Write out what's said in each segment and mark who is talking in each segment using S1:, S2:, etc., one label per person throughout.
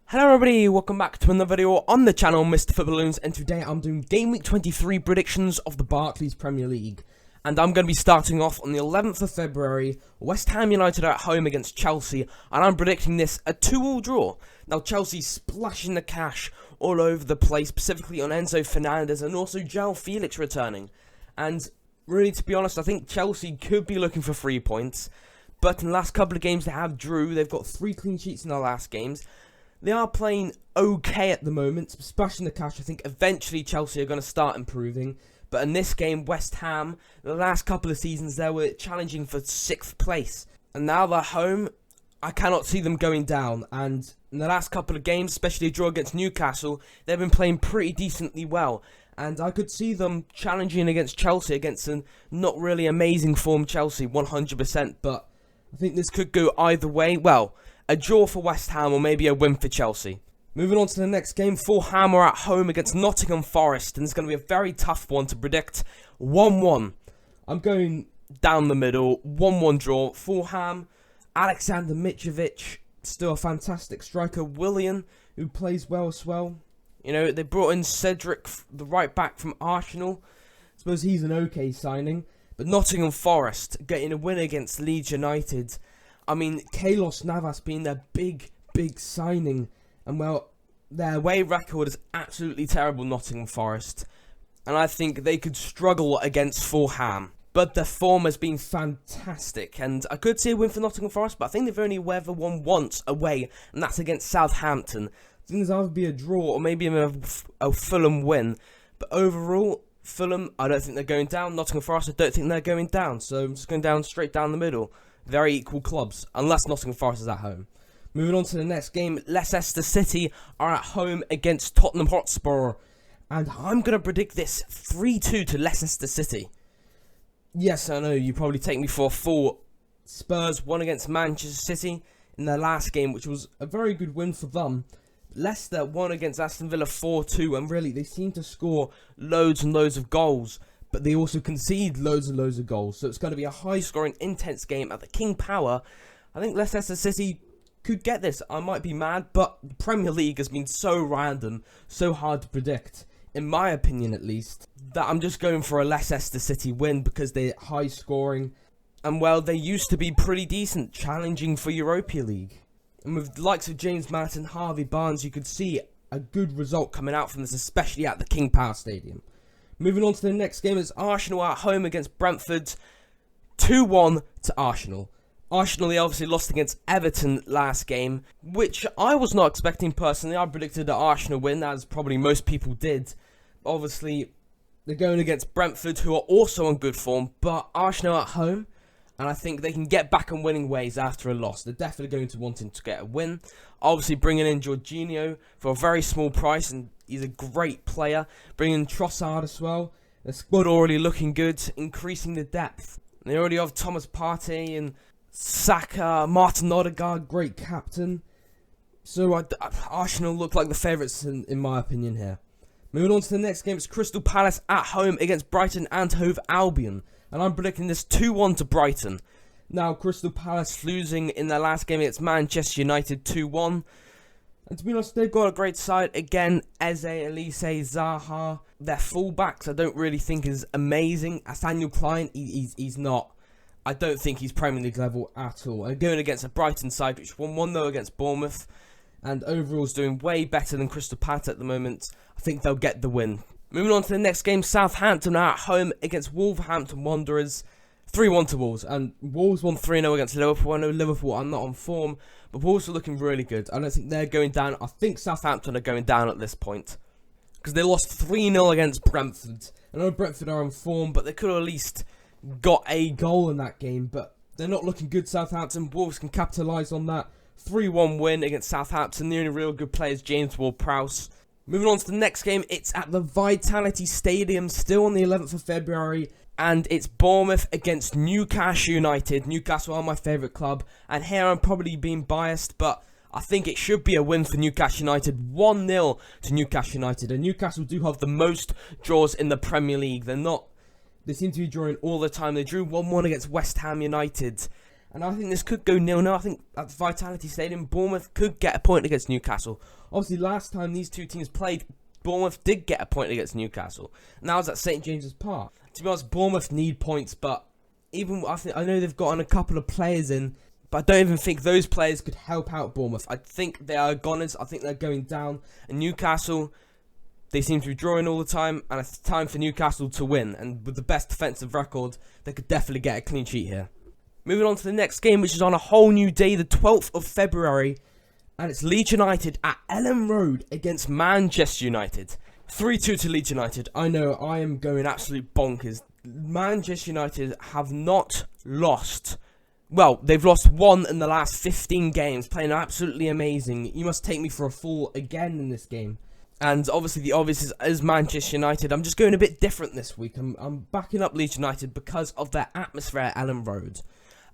S1: Hello everybody, welcome back to another video on the channel, Mr. Football Loons, and today I'm doing Game Week 23 predictions of the Barclays Premier League. And I'm going to be starting off on the 11th of February, West Ham United are at home against Chelsea, and I'm predicting this a 2-2 draw. Now Chelsea splashing the cash all over the place, specifically on Enzo Fernandez and also João Felix returning. And really, to be honest, I think Chelsea could be looking for 3 points, but in the last couple of games they have drew. They've got 3 clean sheets in their last games. They are playing okay at the moment, splashing the cash. I think eventually Chelsea are going to start improving. But in this game, West Ham, the last couple of seasons, they were challenging for 6th place. And now they're home. I cannot see them going down. And in the last couple of games, especially a draw against Newcastle, they've been playing pretty decently well. And I could see them challenging against Chelsea, against a not really amazing form Chelsea, 100%. But I think this could go either way. Well, a draw for West Ham or maybe a win for Chelsea. Moving on to the next game, Fulham are at home against Nottingham Forest, and it's going to be a very tough one to predict. 1-1. I'm going down the middle, 1-1 draw. Fulham, Alexander Mitrovic, still a fantastic striker. Willian, who plays well as well. You know, they brought in Cedric, the right back from Arsenal. I suppose he's an okay signing. But Nottingham Forest getting a win against Leeds United. I mean, Keylor Navas being their big signing. And, well, their away record is absolutely terrible, Nottingham Forest. And I think they could struggle against Fulham. But their form has been fantastic. And I could see a win for Nottingham Forest, but I think they've only ever won once away. And that's against Southampton. I think there's either be a draw or maybe a Fulham win. But overall, Fulham, I don't think they're going down. Nottingham Forest, I don't think they're going down. So I'm just going down straight down the middle. Very equal clubs, unless Nottingham Forest is at home. Moving on to the next game, Leicester City are at home against Tottenham Hotspur. And I'm going to predict this 3-2 to Leicester City. Yes, I know, you probably take me for a fool. Spurs won against Manchester City in their last game, which was a very good win for them. Leicester won against Aston Villa 4-2, and really, they seem to score loads and loads of goals. But they also concede loads and loads of goals. So it's going to be a high-scoring, intense game at the King Power. I think Leicester City could get this. I might be mad, but the Premier League has been so random, so hard to predict, in my opinion at least, that I'm just going for a Leicester City win because they're high-scoring. And, well, they used to be pretty decent, challenging for Europa League. And with the likes of James Maddison, Harvey Barnes, you could see a good result coming out from this, especially at the King Power Stadium. Moving on to the next game, it's Arsenal at home against Brentford. 2-1 to Arsenal. Arsenal, they obviously lost against Everton last game, which I was not expecting personally. I predicted that Arsenal win, as probably most people did. Obviously, they're going against Brentford, who are also on good form, but Arsenal at home, and I think they can get back on winning ways after a loss. They're definitely going to wanting to get a win. Obviously, bringing in Jorginho for a very small price, and he's a great player. Bringing in Trossard as well. The squad already looking good, increasing the depth. They already have Thomas Partey and Saka, Martin Odegaard, great captain. So Arsenal look like the favourites in my opinion here. Moving on to the next game, it's Crystal Palace at home against Brighton and Hove Albion. And I'm predicting this 2-1 to Brighton. Now, Crystal Palace losing in their last game against Manchester United 2-1. And to be honest, they've got a great side. Again, Eze, Elise, Zaha. Their fullbacks I don't really think is amazing. Nathaniel Klein, he's not. I don't think he's Premier League level at all. And going against a Brighton side, which won 1-0 against Bournemouth. And overall is doing way better than Crystal Palace at the moment. I think they'll get the win. Moving on to the next game, Southampton are at home against Wolverhampton Wanderers. 3-1 to Wolves, and Wolves won 3-0 against Liverpool. I know Liverpool are not on form, but Wolves are looking really good. I don't think they're going down. I think Southampton are going down at this point, because they lost 3-0 against Brentford. I know Brentford are on form, but they could have at least got a goal in that game, but they're not looking good, Southampton. Wolves can capitalise on that. 3-1 win against Southampton. The only real good player is James Ward-Prowse. Moving on to the next game, it's at the Vitality Stadium, still on the 11th of February, and it's Bournemouth against Newcastle United. Newcastle are my favourite club, and here I'm probably being biased, but I think it should be a win for Newcastle United. 1-0 to Newcastle United, and Newcastle do have the most draws in the Premier League. They seem to be drawing all the time. They drew 1-1 against West Ham United, And I think this could go 0-0. I think at Vitality Stadium, Bournemouth could get a point against Newcastle. Obviously, last time these two teams played, Bournemouth did get a point against Newcastle. Now it's at St James's Park. To be honest, Bournemouth need points, but I know they've gotten a couple of players in, but I don't even think those players could help out Bournemouth. I think they are goners. I think they're going down. And Newcastle, they seem to be drawing all the time, and it's time for Newcastle to win. And with the best defensive record, they could definitely get a clean sheet here. Moving on to the next game, which is on a whole new day, the 12th of February. And it's Leeds United at Ellen Road against Manchester United. 3-2 to Leeds United. I know, I am going absolute bonkers. Manchester United have not lost. Well, they've lost 1 in the last 15 games, playing absolutely amazing. You must take me for a fool again in this game. And obviously the obvious is Manchester United. I'm just going a bit different this week. I'm backing up Leeds United because of their atmosphere at Ellen Road.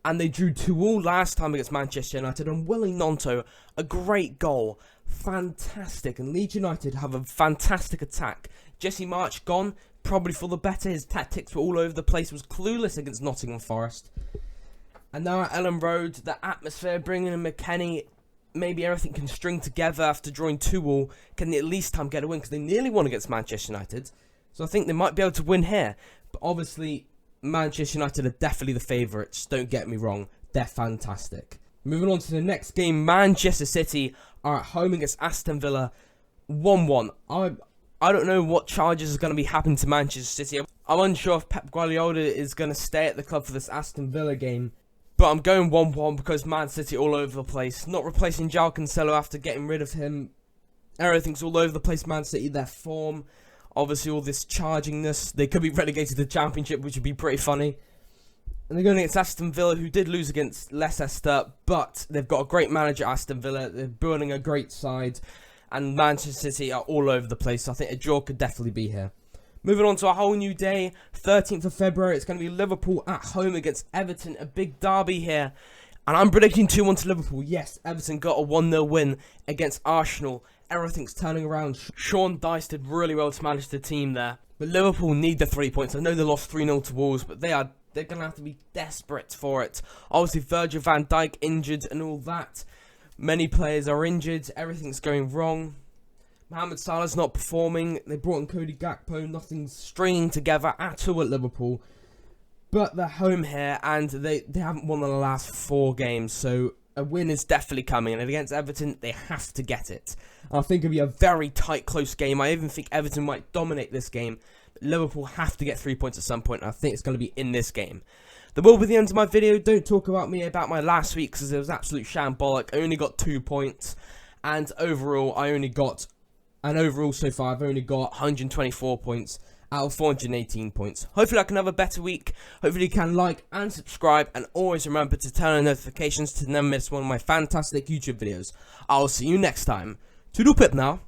S1: And they drew 2-2 last time against Manchester United. And Willie Gnonto, a great goal. Fantastic. And Leeds United have a fantastic attack. Jesse March gone, probably for the better. His tactics were all over the place. Was clueless against Nottingham Forest. And now at Ellen Road, the atmosphere, bringing in McKennie, maybe everything can string together after drawing 2-2. Can they at least get a win? Because they nearly won against Manchester United. So I think they might be able to win here. But obviously, Manchester United are definitely the favourites. Don't get me wrong. They're fantastic. Moving on to the next game, Manchester City are at home against Aston Villa. 1-1. I don't know what charges are going to be happening to Manchester City. I'm unsure if Pep Guardiola is going to stay at the club for this Aston Villa game. But I'm going 1-1 because Man City all over the place. Not replacing João Cancelo after getting rid of him. Everything's all over the place. Man City, their form. Obviously, all this chargingness. They could be relegated to the Championship, which would be pretty funny. And they're going against Aston Villa, who did lose against Leicester. But they've got a great manager, Aston Villa. They're building a great side. And Manchester City are all over the place. So I think a draw could definitely be here. Moving on to a whole new day, 13th of February, it's going to be Liverpool at home against Everton, a big derby here. And I'm predicting 2-1 to Liverpool. Yes, Everton got a 1-0 win against Arsenal. Everything's turning around. Sean Dyche did really well to manage the team there. But Liverpool need the 3 points. I know they lost 3-0 to Wolves, but they're going to have to be desperate for it. Obviously, Virgil van Dijk injured and all that. Many players are injured. Everything's going wrong. Mohamed Salah's not performing. They brought in Cody Gakpo. Nothing's stringing together at all at Liverpool. But they're home here, and they haven't won in the last 4 games. So a win is definitely coming. And against Everton, they have to get it. I think it'll be a very tight, close game. I even think Everton might dominate this game. But Liverpool have to get 3 points at some point. And I think it's going to be in this game. That will be the end of my video. Don't talk about my last week, because it was absolute shambolic. I only got 2 points. And overall, so far, I've only got 124 points out of 418 points. Hopefully I can have a better week. Hopefully you can like and subscribe. And always remember to turn on notifications to never miss one of my fantastic YouTube videos. I'll see you next time. Toodle pip now.